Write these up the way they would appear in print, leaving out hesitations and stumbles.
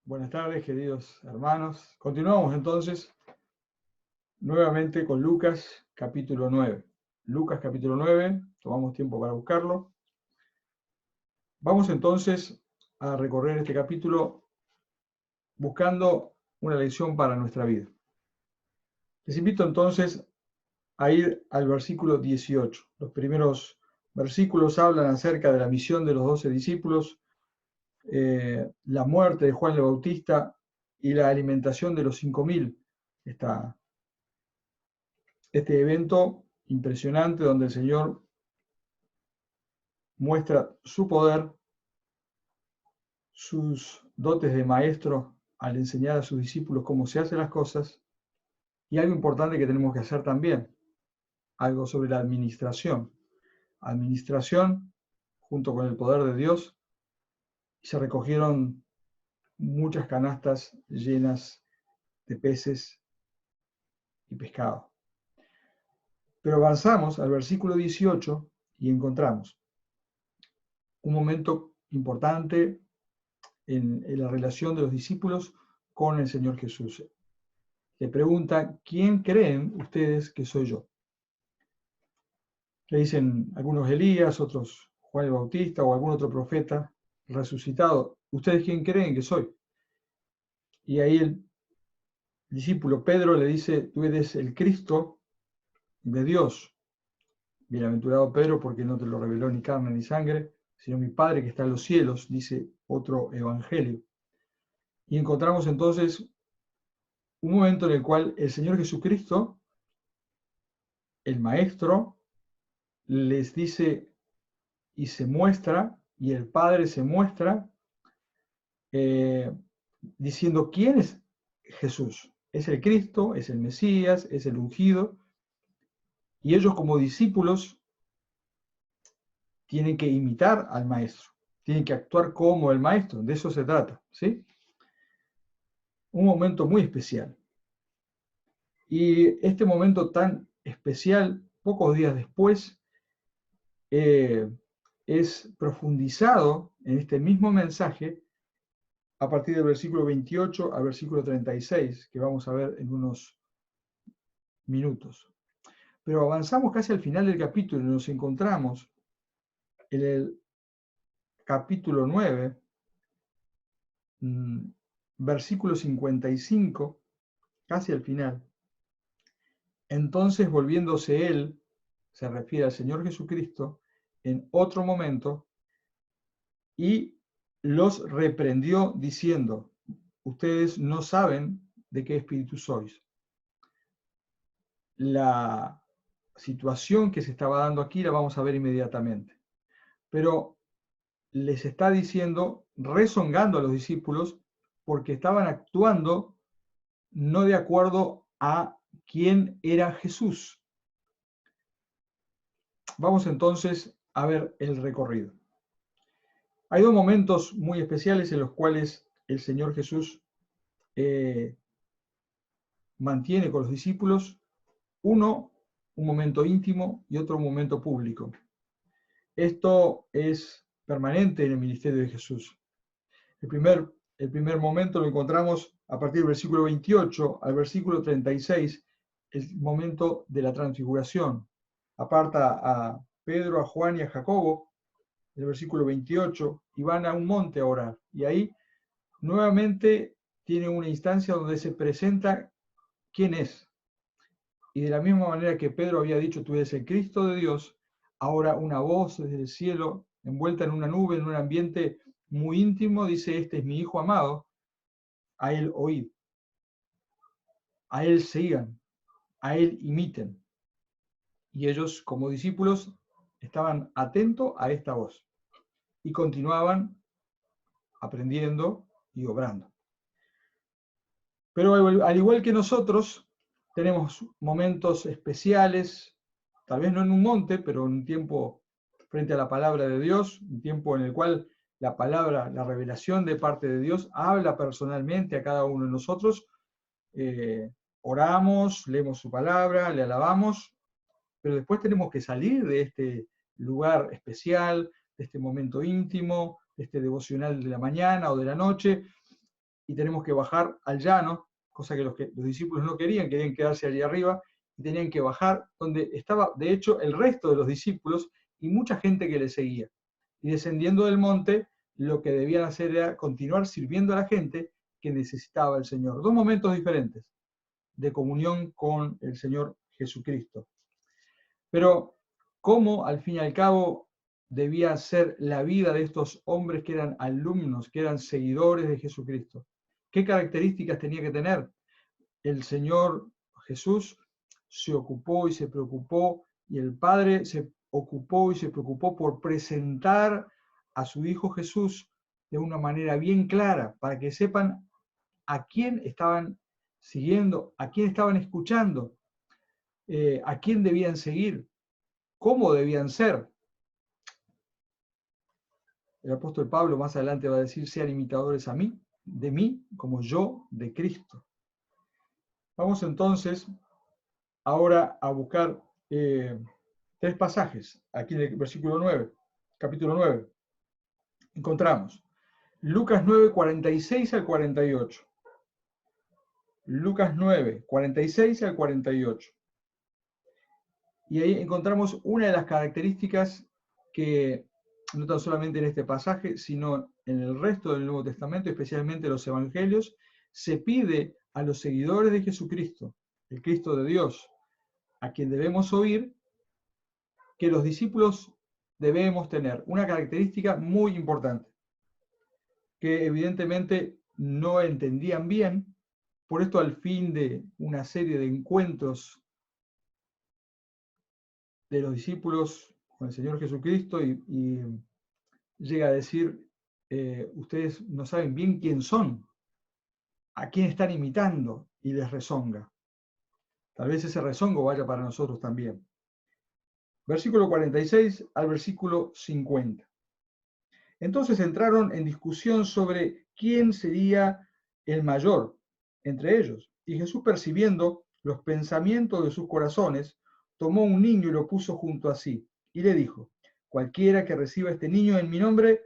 Buenas tardes, queridos hermanos. Continuamos entonces nuevamente con Lucas capítulo 9. Lucas capítulo 9, tomamos tiempo para buscarlo. Vamos entonces a recorrer este capítulo buscando una lección para nuestra vida. Les invito entonces a ir al versículo 18. Los primeros versículos hablan acerca de la misión de los 12 discípulos, la muerte de Juan el Bautista y la alimentación de los 5.000. Este evento impresionante donde el Señor muestra su poder, sus dotes de maestro al enseñar a sus discípulos cómo se hacen las cosas, y algo importante que tenemos que hacer también, algo sobre la administración. Administración junto con el poder de Dios, y se recogieron muchas canastas llenas de peces y pescado. Pero avanzamos al versículo 18 y encontramos un momento importante en la relación de los discípulos con el Señor Jesús. Le pregunta, ¿quién creen ustedes que soy yo? Le dicen algunos Elías, otros Juan el Bautista o algún otro profeta resucitado. ¿Ustedes quién creen que soy? Y ahí el discípulo Pedro le dice, tú eres el Cristo de Dios. Bienaventurado Pedro, porque no te lo reveló ni carne ni sangre, sino mi Padre que está en los cielos, dice otro evangelio. Y encontramos entonces un momento en el cual el Señor Jesucristo, el Maestro, les dice y se muestra, y el Padre se muestra, diciendo quién es Jesús. Es el Cristo, es el Mesías, es el ungido, y ellos como discípulos tienen que imitar al Maestro, tienen que actuar como el Maestro, de eso se trata, ¿sí? Un momento muy especial. Y este momento tan especial, pocos días después, es profundizado en este mismo mensaje a partir del versículo 28 al versículo 36, que vamos a ver en unos minutos. Pero avanzamos casi al final del capítulo y nos encontramos en el capítulo 9, versículo 55, casi al final. Entonces, volviéndose él, se refiere al Señor Jesucristo, en otro momento, y los reprendió diciendo, ustedes no saben de qué espíritu sois. La situación que se estaba dando aquí la vamos a ver inmediatamente. Pero les está diciendo, rezongando a los discípulos, porque estaban actuando no de acuerdo a quién era Jesús. Vamos entonces a ver el recorrido. Hay dos momentos muy especiales en los cuales el Señor Jesús mantiene con los discípulos, uno, un momento íntimo y otro, un momento público. Esto es permanente en el ministerio de Jesús. El primer momento lo encontramos a partir del versículo 28 al versículo 36, el momento de la transfiguración. Aparta a Pedro, a Juan y a Jacobo, el versículo 28, y van a un monte a orar. Y ahí nuevamente tiene una instancia donde se presenta quién es. Y de la misma manera que Pedro había dicho, tú eres el Cristo de Dios, ahora una voz desde el cielo, envuelta en una nube, en un ambiente muy íntimo, dice, este es mi Hijo amado, a él oíd, a él sigan, a él imiten. Y ellos, como discípulos, estaban atentos a esta voz y continuaban aprendiendo y obrando. Pero al igual que nosotros, tenemos momentos especiales, tal vez no en un monte, pero en un tiempo frente a la palabra de Dios, un tiempo en el cual la palabra, la revelación de parte de Dios habla personalmente a cada uno de nosotros. Oramos, leemos su palabra, le alabamos, pero después tenemos que salir de este lugar especial, de este momento íntimo, de este devocional de la mañana o de la noche, y tenemos que bajar al llano, cosa que los discípulos no querían quedarse allí arriba, y tenían que bajar donde estaba, de hecho, el resto de los discípulos y mucha gente que le seguía. Y descendiendo del monte, lo que debían hacer era continuar sirviendo a la gente que necesitaba el Señor. Dos momentos diferentes de comunión con el Señor Jesucristo. Pero, ¿cómo al fin y al cabo debía ser la vida de estos hombres que eran alumnos, que eran seguidores de Jesucristo? ¿Qué características tenía que tener? El Señor Jesús se ocupó y se preocupó, y el Padre se ocupó y se preocupó por presentar a su Hijo Jesús de una manera bien clara, para que sepan a quién estaban siguiendo, a quién estaban escuchando, a quién debían seguir, cómo debían ser. El apóstol Pablo más adelante va a decir: sean imitadores de mí, como yo de Cristo. Vamos entonces ahora a buscar tres pasajes. Aquí en el versículo 9, capítulo 9, encontramos Lucas 9, 46 al 48. Lucas 9, 46 al 48. Y ahí encontramos una de las características que, no tan solamente en este pasaje, sino en el resto del Nuevo Testamento, especialmente los Evangelios, se pide a los seguidores de Jesucristo, el Cristo de Dios, a quien debemos oír, que los discípulos debemos tener una característica muy importante, que evidentemente no entendían bien. Por esto, al fin de una serie de encuentros de los discípulos con el Señor Jesucristo, y llega a decir: ustedes no saben bien quién son, a quién están imitando, y les rezonga. Tal vez ese rezongo vaya para nosotros también. Versículo 46 al versículo 50. Entonces entraron en discusión sobre quién sería el mayor entre ellos. Y Jesús, percibiendo los pensamientos de sus corazones, tomó un niño y lo puso junto a sí, y le dijo: cualquiera que reciba a este niño en mi nombre,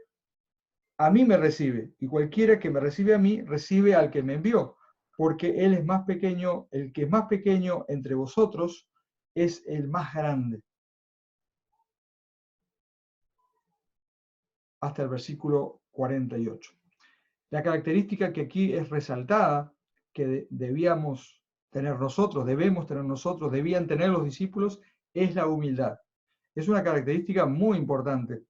a mí me recibe, y cualquiera que me recibe a mí, recibe al que me envió, porque él es más pequeño, el que es más pequeño entre vosotros es el más grande. Hasta el versículo 48. La característica que aquí es resaltada, que debemos tener nosotros, debían tener los discípulos, es la humildad. Es una característica muy importante.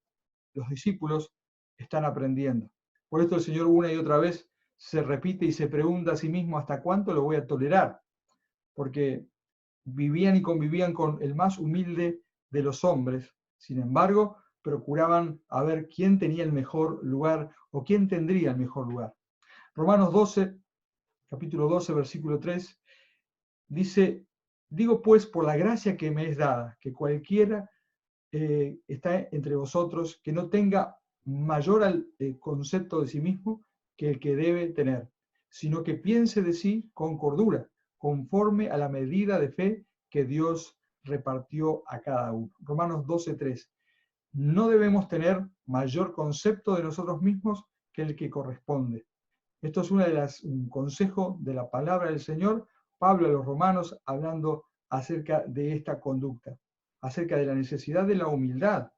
Los discípulos están aprendiendo. Por esto el Señor una y otra vez se repite y se pregunta a sí mismo: ¿hasta cuánto lo voy a tolerar? Porque vivían y convivían con el más humilde de los hombres. Sin embargo, procuraban a ver quién tenía el mejor lugar o quién tendría el mejor lugar. Romanos 12, capítulo 12, versículo 3, dice: digo pues, por la gracia que me es dada, que cualquiera está entre vosotros que no tenga mayor concepto de sí mismo que el que debe tener, sino que piense de sí con cordura, conforme a la medida de fe que Dios repartió a cada uno. Romanos 12:3. No debemos tener mayor concepto de nosotros mismos que el que corresponde. Esto es un consejo de la palabra del Señor, Pablo a los romanos, hablando acerca de esta conducta, acerca de la necesidad de la humildad.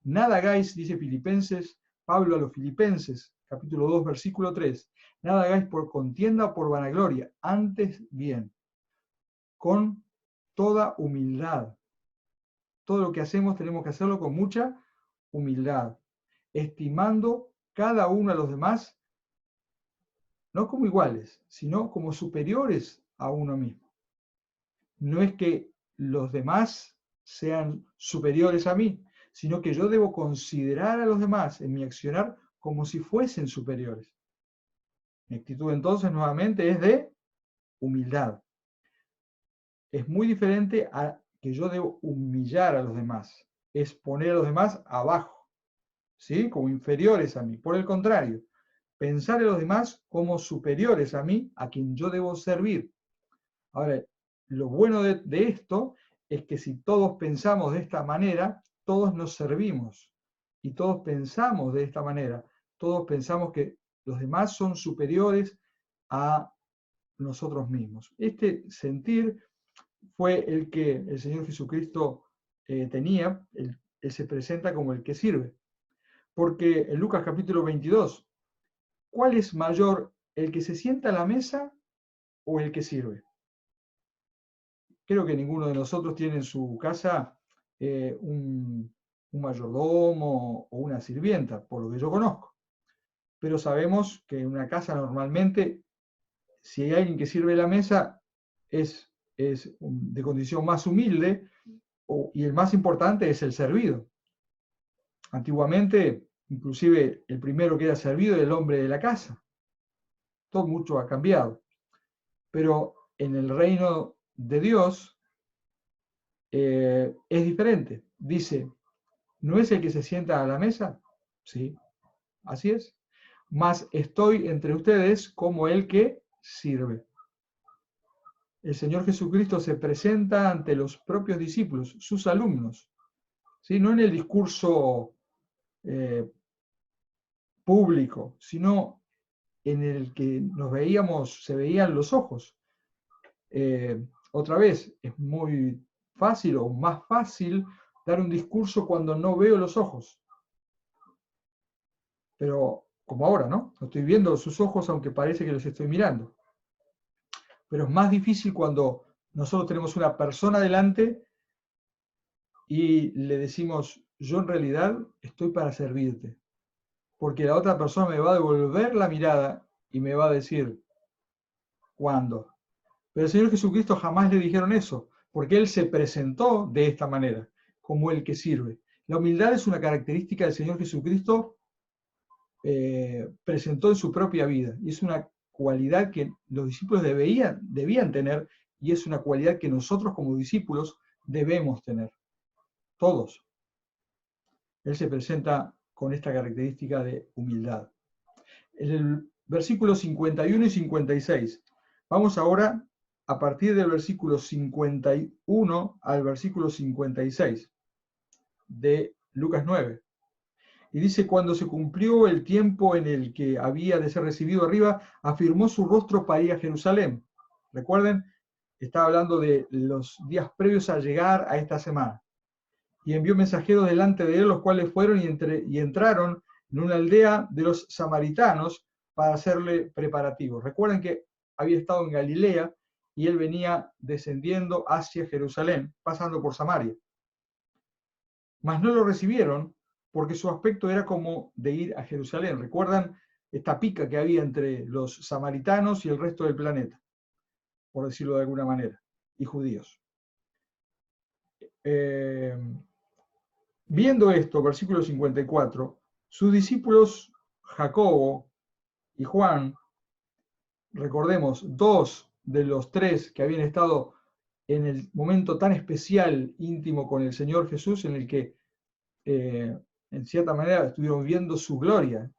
Nada hagáis, dice Filipenses, Pablo a los Filipenses, capítulo 2, versículo 3, nada hagáis por contienda o por vanagloria, antes bien, con toda humildad. Todo lo que hacemos tenemos que hacerlo con mucha humildad, estimando cada uno a los demás, no como iguales, sino como superiores a uno mismo. No es que los demás sean superiores a mí, sino que yo debo considerar a los demás en mi accionar como si fuesen superiores. Mi actitud entonces nuevamente es de humildad. Es muy diferente a que yo debo humillar a los demás, es poner a los demás abajo, ¿sí? Como inferiores a mí. Por el contrario, pensar en los demás como superiores a mí, a quien yo debo servir. Ahora, lo bueno de esto es que si todos pensamos de esta manera, todos nos servimos. Y todos pensamos de esta manera. Todos pensamos que los demás son superiores a nosotros mismos. Este sentir fue el que el Señor Jesucristo tenía. Él se presenta como el que sirve. Porque en Lucas capítulo 22, ¿cuál es mayor, el que se sienta a la mesa o el que sirve? Creo que ninguno de nosotros tiene en su casa un mayordomo o una sirvienta, por lo que yo conozco. Pero sabemos que en una casa normalmente, si hay alguien que sirve la mesa, es de condición más humilde y el más importante es el servido. Antiguamente, inclusive el primero que era servido era el hombre de la casa. Todo mucho ha cambiado. Pero en el reino de Dios es diferente. Dice, ¿no es el que se sienta a la mesa? Sí, así es. Mas estoy entre ustedes como el que sirve. El Señor Jesucristo se presenta ante los propios discípulos, sus alumnos, ¿sí? No en el discurso público, sino en el que se veían los ojos. Otra vez, es muy fácil o más fácil dar un discurso cuando no veo los ojos. Pero como ahora, ¿no? No estoy viendo sus ojos aunque parece que los estoy mirando. Pero es más difícil cuando nosotros tenemos una persona delante y le decimos, yo en realidad estoy para servirte. Porque la otra persona me va a devolver la mirada y me va a decir, ¿cuándo? Pero al Señor Jesucristo jamás le dijeron eso, porque Él se presentó de esta manera, como el que sirve. La humildad es una característica del Señor Jesucristo, presentó en su propia vida, y es una cualidad que los discípulos debían tener, y es una cualidad que nosotros como discípulos debemos tener, todos. Él se presenta con esta característica de humildad. En el versículo 51 y 56, vamos ahora a partir del versículo 51 al versículo 56 de Lucas 9. Y dice, cuando se cumplió el tiempo en el que había de ser recibido arriba, afirmó su rostro para ir a Jerusalén. Recuerden, está hablando de los días previos a llegar a esta semana. Y envió mensajeros delante de él, los cuales fueron y entraron en una aldea de los samaritanos para hacerle preparativos. Recuerden que había estado en Galilea y él venía descendiendo hacia Jerusalén, pasando por Samaria. Mas no lo recibieron porque su aspecto era como de ir a Jerusalén. ¿Recuerdan esta pica que había entre los samaritanos y el resto del planeta? Por decirlo de alguna manera, y judíos. Viendo esto, versículo 54, sus discípulos Jacobo y Juan, recordemos, dos de los tres que habían estado en el momento tan especial, íntimo con el Señor Jesús, en el que en cierta manera estuvieron viendo su gloria.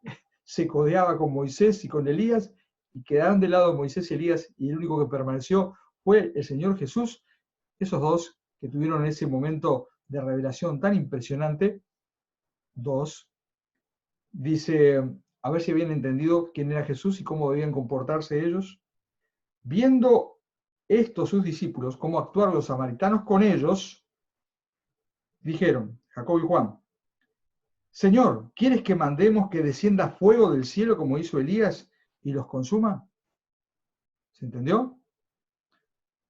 Se codeaba con Moisés y con Elías, y quedaron de lado Moisés y Elías, y el único que permaneció fue el Señor Jesús. Esos dos que tuvieron ese momento de revelación tan impresionante, dos, dice, a ver si habían entendido quién era Jesús y cómo debían comportarse ellos. Viendo esto sus discípulos, cómo actuaron los samaritanos con ellos, dijeron, Jacobo y Juan, Señor, ¿quieres que mandemos que descienda fuego del cielo como hizo Elías y los consuma? ¿Se entendió?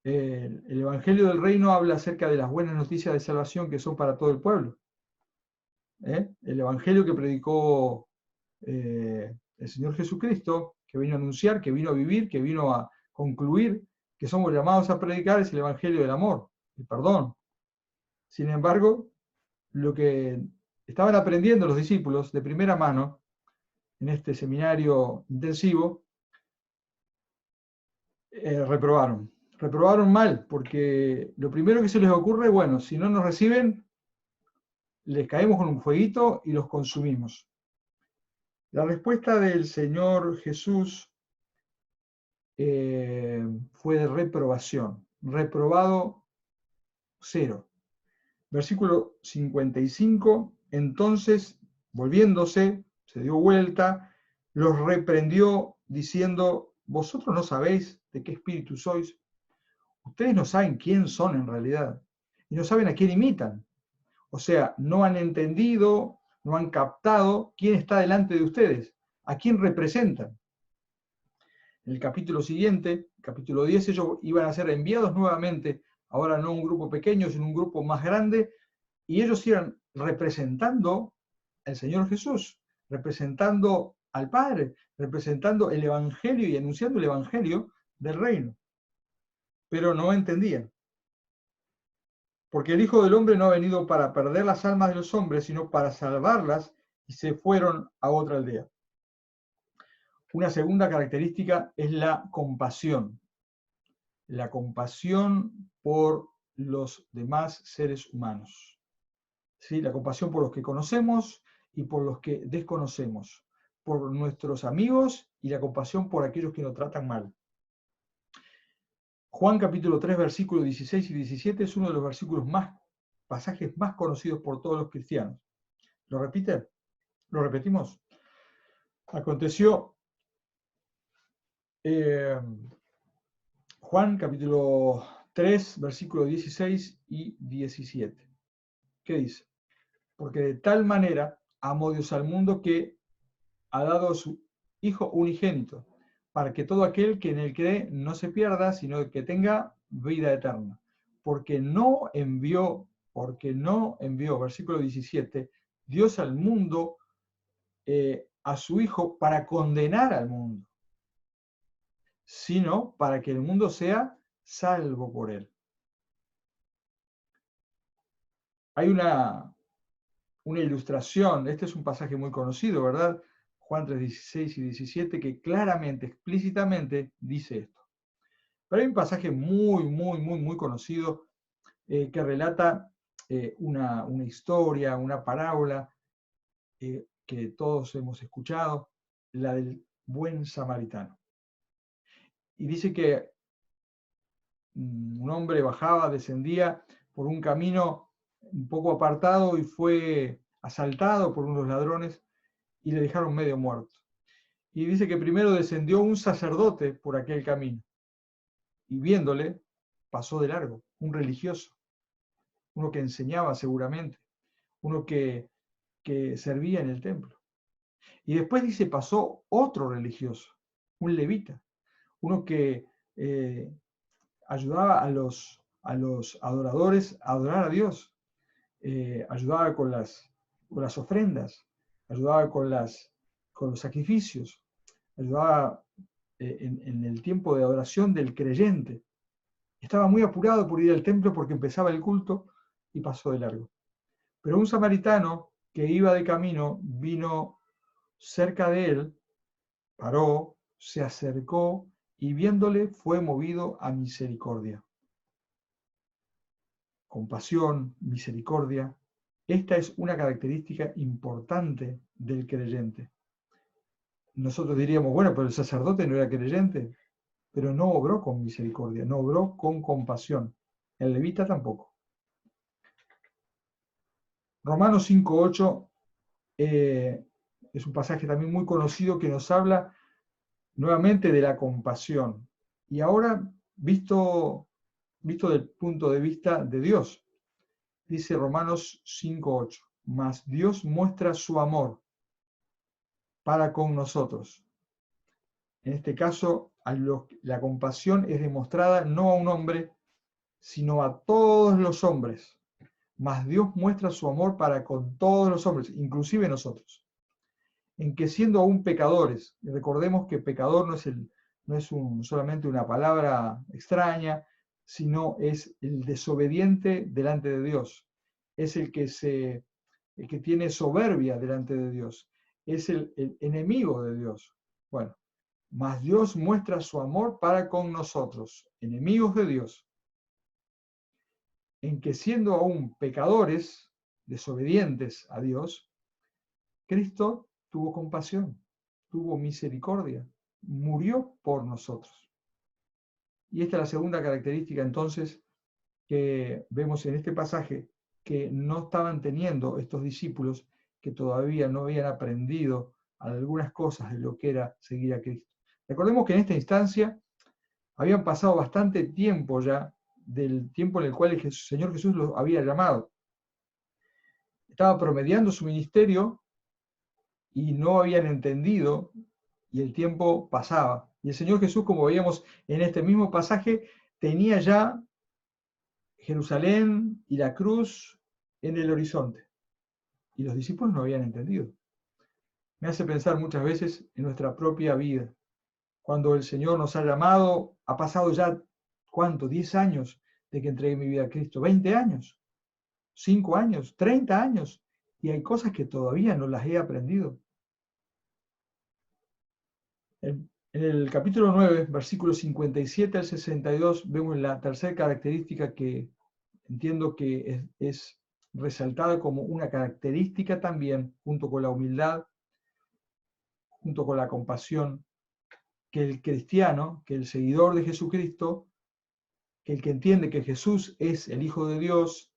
El Evangelio del Reino habla acerca de las buenas noticias de salvación que son para todo el pueblo. El Evangelio que predicó el Señor Jesucristo, que vino a anunciar, que vino a vivir, que vino a concluir, que somos llamados a predicar, es el Evangelio del amor, el perdón. Sin embargo, lo que estaban aprendiendo los discípulos de primera mano en este seminario intensivo, reprobaron. Reprobaron mal, porque lo primero que se les ocurre, bueno, si no nos reciben, les caemos con un fueguito y los consumimos. La respuesta del Señor Jesús fue de reprobación. Reprobado 0. Versículo 55, entonces, volviéndose, se dio vuelta, los reprendió diciendo, ¿Vosotros no sabéis de qué espíritu sois? Ustedes no saben quién son en realidad y no saben a quién imitan. O sea, no han entendido, no han captado quién está delante de ustedes, a quién representan. En el capítulo siguiente, capítulo 10, ellos iban a ser enviados nuevamente, ahora no un grupo pequeño, sino un grupo más grande, y ellos iban representando al Señor Jesús, representando al Padre, representando el Evangelio y anunciando el Evangelio del reino. Pero no entendían. Porque el Hijo del Hombre no ha venido para perder las almas de los hombres, sino para salvarlas, y se fueron a otra aldea. Una segunda característica es la compasión. La compasión por los demás seres humanos. ¿Sí? La compasión por los que conocemos y por los que desconocemos, por nuestros amigos y la compasión por aquellos que nos tratan mal. Juan capítulo 3, versículos 16 y 17 es uno de los pasajes más conocidos por todos los cristianos. ¿Lo repite? ¿Lo repetimos? Aconteció, Juan capítulo 3, versículos 16 y 17. ¿Qué dice? Porque de tal manera amó Dios al mundo que ha dado a su Hijo unigénito, para que todo aquel que en él cree no se pierda, sino que tenga vida eterna. Porque no envió, versículo 17, Dios al mundo a su Hijo para condenar al mundo, sino para que el mundo sea salvo por él. Hay una ilustración, este es un pasaje muy conocido, ¿verdad? Juan 3, 16 y 17, que claramente, explícitamente dice esto. Pero hay un pasaje muy conocido que relata una historia, una parábola que todos hemos escuchado, la del buen samaritano. Y dice que un hombre bajaba, descendía por un camino un poco apartado y fue asaltado por unos ladrones y le dejaron medio muerto. Y dice que primero descendió un sacerdote por aquel camino y viéndole pasó de largo, un religioso, uno que enseñaba seguramente, uno que servía en el templo. Y después dice pasó otro religioso, un levita, uno que ayudaba a los adoradores a adorar a Dios, ayudaba con las ofrendas, ayudaba con los sacrificios, ayudaba en el tiempo de adoración del creyente. Estaba muy apurado por ir al templo porque empezaba el culto y pasó de largo. Pero un samaritano que iba de camino vino cerca de él, paró, se acercó y viéndole fue movido a misericordia. Compasión, misericordia. Esta es una característica importante del creyente. Nosotros diríamos, bueno, pero el sacerdote no era creyente, pero no obró con misericordia, no obró con compasión. El levita tampoco. Romanos 5:8 es un pasaje también muy conocido que nos habla nuevamente de la compasión. Y ahora, visto del punto de vista de Dios, dice Romanos 5:8, mas Dios muestra su amor para con nosotros. En este caso, la compasión es demostrada no a un hombre, sino a todos los hombres. Mas Dios muestra su amor para con todos los hombres, inclusive nosotros. En que siendo aún pecadores, y recordemos que pecador no es solamente una palabra extraña, sino es el desobediente delante de Dios. Es el que tiene soberbia delante de Dios. Es el enemigo de Dios. Bueno, mas Dios muestra su amor para con nosotros, enemigos de Dios, en que siendo aún pecadores, desobedientes a Dios, Cristo tuvo compasión, tuvo misericordia, murió por nosotros. Y esta es la segunda característica entonces que vemos en este pasaje que no estaban teniendo estos discípulos que todavía no habían aprendido algunas cosas de lo que era seguir a Cristo. Recordemos que en esta instancia habían pasado bastante tiempo ya del tiempo en el cual el Señor Jesús los había llamado. Estaba promediando su ministerio y no habían entendido, y el tiempo pasaba. Y el Señor Jesús, como veíamos en este mismo pasaje, tenía ya Jerusalén y la cruz en el horizonte. Y los discípulos no habían entendido. Me hace pensar muchas veces en nuestra propia vida. Cuando el Señor nos ha llamado, ha pasado ya, ¿cuánto? 10 años de que entregué mi vida a Cristo, 20 años, 5 años, 30 años, y hay cosas que todavía no las he aprendido. En el capítulo 9, versículos 57 al 62, vemos la tercera característica que entiendo que es resaltada como una característica también, junto con la humildad, junto con la compasión, que el cristiano, que el seguidor de Jesucristo, que el que entiende que Jesús es el Hijo de Dios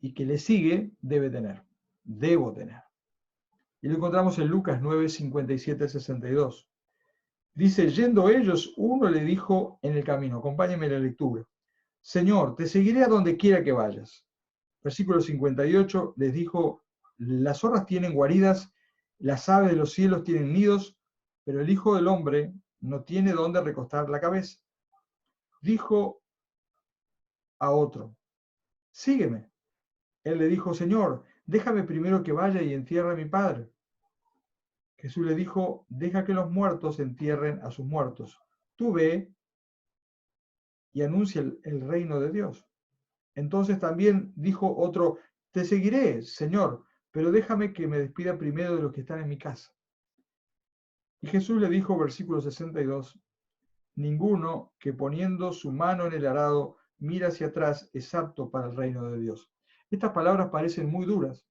y que le sigue, debe tener, debo tener. Y lo encontramos en Lucas 9, 57 al 62. Dice, yendo ellos, uno le dijo en el camino, acompáñenme en la lectura, Señor, te seguiré a donde quiera que vayas. Versículo 58, les dijo, las zorras tienen guaridas, las aves de los cielos tienen nidos, pero el Hijo del Hombre no tiene dónde recostar la cabeza. Dijo a otro, sígueme. Él le dijo, Señor, déjame primero que vaya y entierre a mi padre. Jesús le dijo, deja que los muertos entierren a sus muertos. Tú ve y anuncia el reino de Dios. Entonces también dijo otro, te seguiré, Señor, pero déjame que me despida primero de los que están en mi casa. Y Jesús le dijo, versículo 62, ninguno que poniendo su mano en el arado mira hacia atrás es apto para el reino de Dios. Estas palabras parecen muy duras,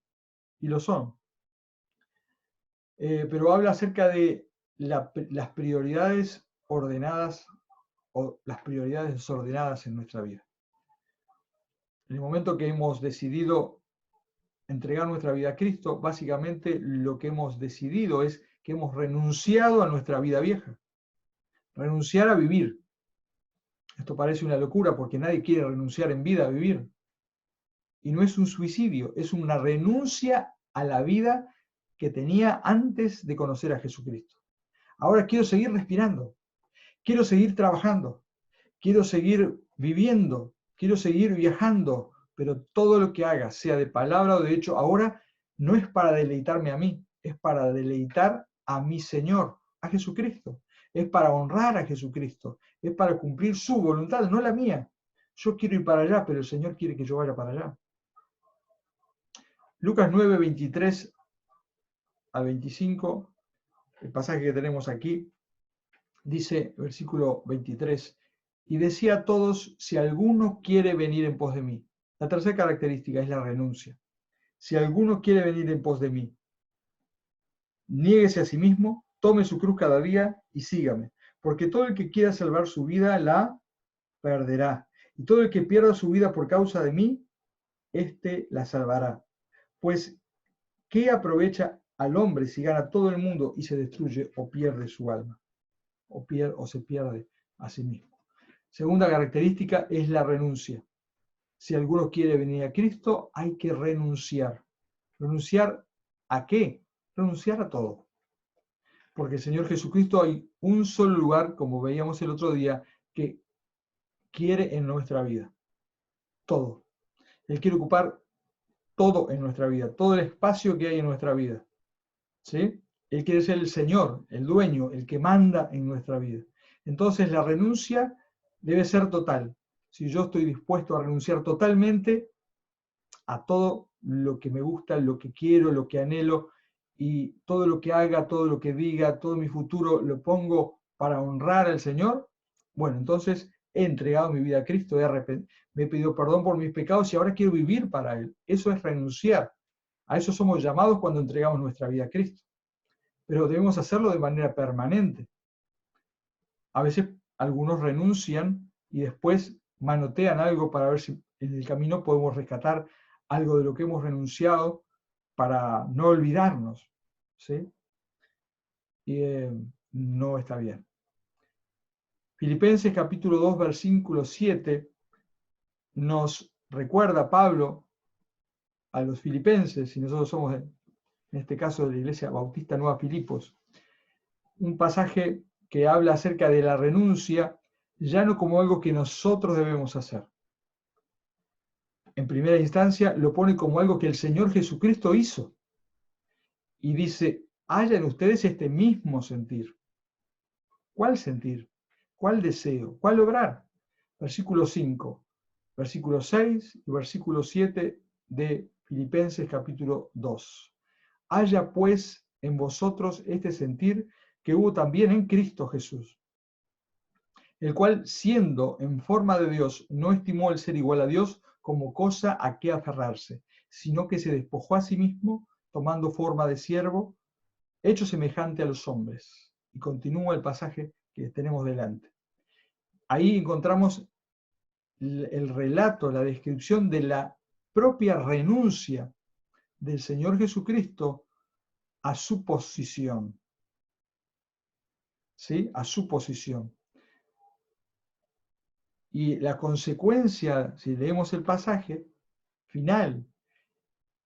y lo son, pero habla acerca de las prioridades ordenadas o las prioridades desordenadas en nuestra vida. En el momento que hemos decidido entregar nuestra vida a Cristo, básicamente lo que hemos decidido es que hemos renunciado a nuestra vida vieja, renunciar a vivir. Esto parece una locura porque nadie quiere renunciar en vida a vivir. Y no es un suicidio, es una renuncia a la vida que tenía antes de conocer a Jesucristo. Ahora quiero seguir respirando, quiero seguir trabajando, quiero seguir viviendo, quiero seguir viajando, pero todo lo que haga, sea de palabra o de hecho, ahora no es para deleitarme a mí, es para deleitar a mi Señor, a Jesucristo. Es para honrar a Jesucristo, es para cumplir su voluntad, no la mía. Yo quiero ir para allá, pero el Señor quiere que yo vaya para allá. Lucas 9, 23 al 25, el pasaje que tenemos aquí, dice, versículo 23, y decía a todos, si alguno quiere venir en pos de mí. La tercera característica es la renuncia. Si alguno quiere venir en pos de mí, niéguese a sí mismo, tome su cruz cada día y sígame. Porque todo el que quiera salvar su vida la perderá. Y todo el que pierda su vida por causa de mí, éste la salvará. Pues, ¿qué aprovecha al hombre si gana todo el mundo y se destruye o pierde su alma? O se pierde a sí mismo. Segunda característica es la renuncia. Si alguno quiere venir a Cristo, hay que renunciar. ¿Renunciar a qué? Renunciar a todo. Porque el Señor Jesucristo hay un solo lugar, como veíamos el otro día, que quiere en nuestra vida. Todo. Él quiere ocupar todo en nuestra vida, todo el espacio que hay en nuestra vida. ¿Sí? Él quiere ser el Señor, el dueño, el que manda en nuestra vida. Entonces la renuncia debe ser total. Si yo estoy dispuesto a renunciar totalmente a todo lo que me gusta, lo que quiero, lo que anhelo, y todo lo que haga, todo lo que diga, todo mi futuro lo pongo para honrar al Señor, bueno, entonces he entregado mi vida a Cristo, me he pedido perdón por mis pecados y ahora quiero vivir para Él. Eso es renunciar. A eso somos llamados cuando entregamos nuestra vida a Cristo. Pero debemos hacerlo de manera permanente. A veces algunos renuncian y después manotean algo para ver si en el camino podemos rescatar algo de lo que hemos renunciado para no olvidarnos, ¿sí? Y no está bien. Filipenses capítulo 2, versículo 7, nos recuerda Pablo a los filipenses, y nosotros somos, en este caso, de la Iglesia Bautista Nueva Filipos, un pasaje que habla acerca de la renuncia, ya no como algo que nosotros debemos hacer. En primera instancia, lo pone como algo que el Señor Jesucristo hizo. Y dice, haya en ustedes este mismo sentir. ¿Cuál sentir? ¿Cuál deseo? ¿Cuál lograr? Versículo 5, versículo 6 y versículo 7 de Filipenses capítulo 2. Haya pues en vosotros este sentir que hubo también en Cristo Jesús, el cual, siendo en forma de Dios, no estimó el ser igual a Dios como cosa a que aferrarse, sino que se despojó a sí mismo, tomando forma de siervo, hecho semejante a los hombres. Y continúa el pasaje que tenemos delante. Ahí encontramos el relato, la descripción de la propia renuncia del Señor Jesucristo a su posición. ¿Sí? A su posición. Y la consecuencia, si leemos el pasaje final,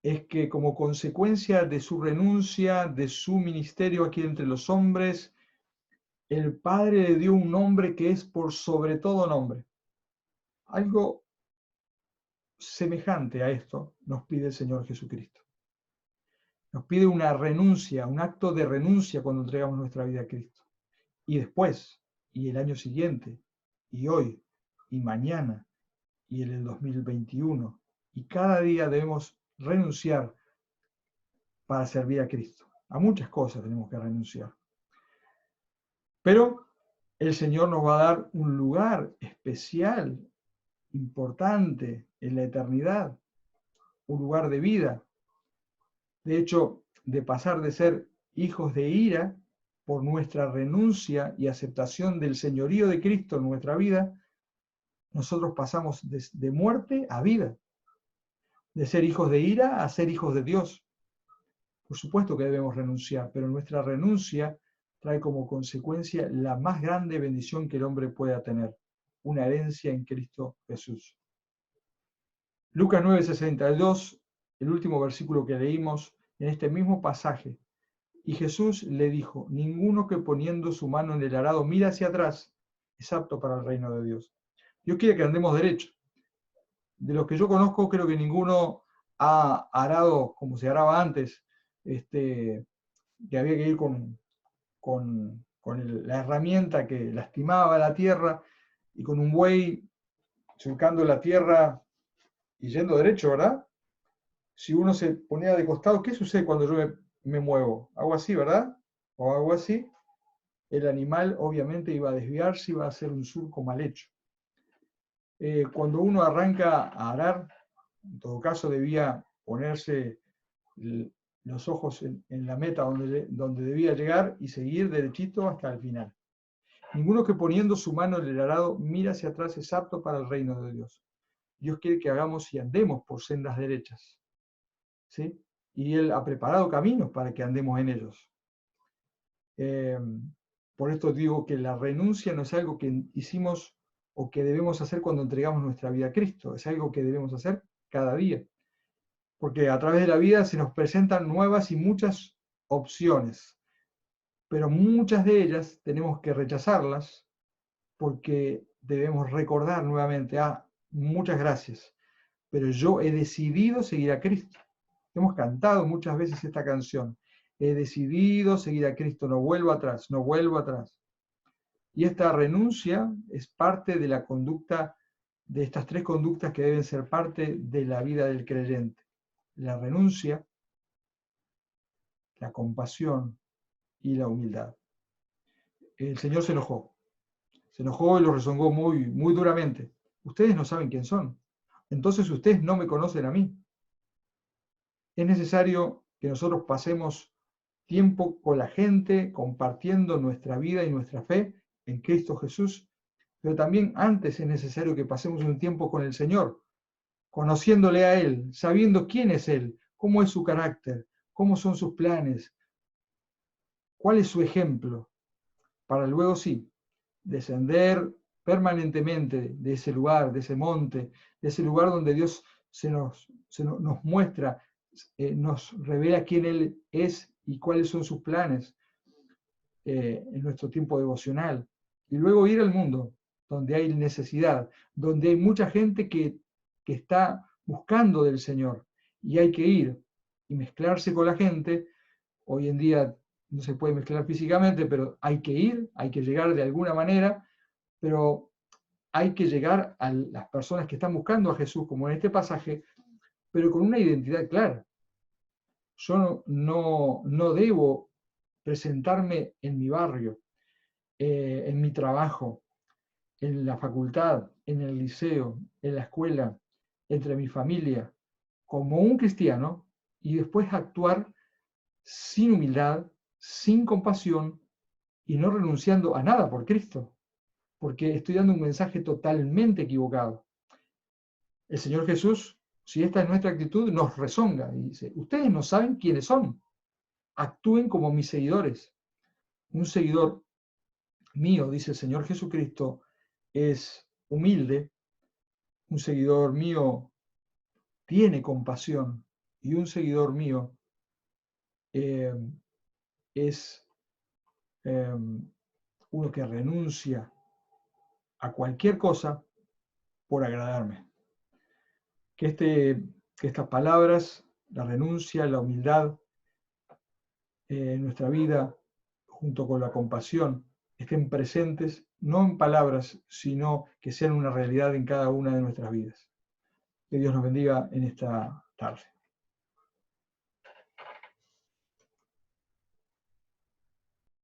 es que como consecuencia de su renuncia, de su ministerio aquí entre los hombres, el Padre le dio un nombre que es por sobre todo nombre. Algo semejante a esto nos pide el Señor Jesucristo. Nos pide una renuncia, un acto de renuncia cuando entregamos nuestra vida a Cristo. Y después, y el año siguiente, y hoy, y mañana, y en el 2021. Y cada día debemos renunciar para servir a Cristo. A muchas cosas tenemos que renunciar. Pero el Señor nos va a dar un lugar especial, importante en la eternidad, un lugar de vida. De hecho, de pasar de ser hijos de ira por nuestra renuncia y aceptación del señorío de Cristo en nuestra vida, nosotros pasamos de muerte a vida, de ser hijos de ira a ser hijos de Dios. Por supuesto que debemos renunciar, pero nuestra renuncia trae como consecuencia la más grande bendición que el hombre pueda tener, una herencia en Cristo Jesús. Lucas 9:62, el último versículo que leímos en este mismo pasaje. Y Jesús le dijo, ninguno que poniendo su mano en el arado mira hacia atrás es apto para el reino de Dios. Dios quiere que andemos derecho. De los que yo conozco, creo que ninguno ha arado como se araba antes, que había que ir con la herramienta que lastimaba la tierra y con un buey surcando la tierra y yendo derecho, ¿verdad? Si uno se ponía de costado, ¿qué sucede cuando yo me muevo? Hago así, ¿verdad? O hago así, el animal obviamente iba a desviarse, iba a hacer un surco mal hecho. Cuando uno arranca a arar, en todo caso debía ponerse los ojos en la meta donde debía llegar y seguir derechito hasta el final. Ninguno que poniendo su mano en el arado mira hacia atrás es apto para el reino de Dios. Dios quiere que hagamos y andemos por sendas derechas, ¿sí? Y Él ha preparado caminos para que andemos en ellos. Por esto digo que la renuncia no es algo que hicimos o que debemos hacer cuando entregamos nuestra vida a Cristo, es algo que debemos hacer cada día. Porque a través de la vida se nos presentan nuevas y muchas opciones, pero muchas de ellas tenemos que rechazarlas porque debemos recordar nuevamente, muchas gracias, pero yo he decidido seguir a Cristo. Hemos cantado muchas veces esta canción, he decidido seguir a Cristo, no vuelvo atrás, no vuelvo atrás. Y esta renuncia es parte de la conducta, de estas tres conductas que deben ser parte de la vida del creyente. La renuncia, la compasión y la humildad. El Señor se enojó y lo rezongó muy, muy duramente. Ustedes no saben quién son, entonces ustedes no me conocen a mí. Es necesario que nosotros pasemos tiempo con la gente, compartiendo nuestra vida y nuestra fe en Cristo Jesús, pero también antes es necesario que pasemos un tiempo con el Señor, conociéndole a Él, sabiendo quién es Él, cómo es su carácter, cómo son sus planes, cuál es su ejemplo. para luego sí, descender permanentemente de ese lugar, de ese monte, de ese lugar donde Dios nos muestra, nos revela quién Él es y cuáles son sus planes en nuestro tiempo devocional. Y luego ir al mundo, donde hay necesidad, donde hay mucha gente que está buscando del Señor. Y hay que ir y mezclarse con la gente. Hoy en día no se puede mezclar físicamente, pero hay que ir, hay que llegar de alguna manera, pero hay que llegar a las personas que están buscando a Jesús, como en este pasaje, pero con una identidad clara. Yo no debo presentarme en mi barrio, en mi trabajo, en la facultad, en el liceo, en la escuela, entre mi familia, como un cristiano, y después actuar sin humildad, sin compasión y no renunciando a nada por Cristo, porque estoy dando un mensaje totalmente equivocado. El Señor Jesús, si esta es nuestra actitud, nos rezonga y dice, ustedes no saben quiénes son, actúen como mis seguidores. Un seguidor mío, dice el Señor Jesucristo, es humilde, un seguidor mío tiene compasión y un seguidor mío es uno que renuncia a cualquier cosa por agradarme. Que estas palabras, la renuncia, la humildad en nuestra vida, junto con la compasión, estén presentes, no en palabras, sino que sean una realidad en cada una de nuestras vidas. Que Dios nos bendiga en esta tarde.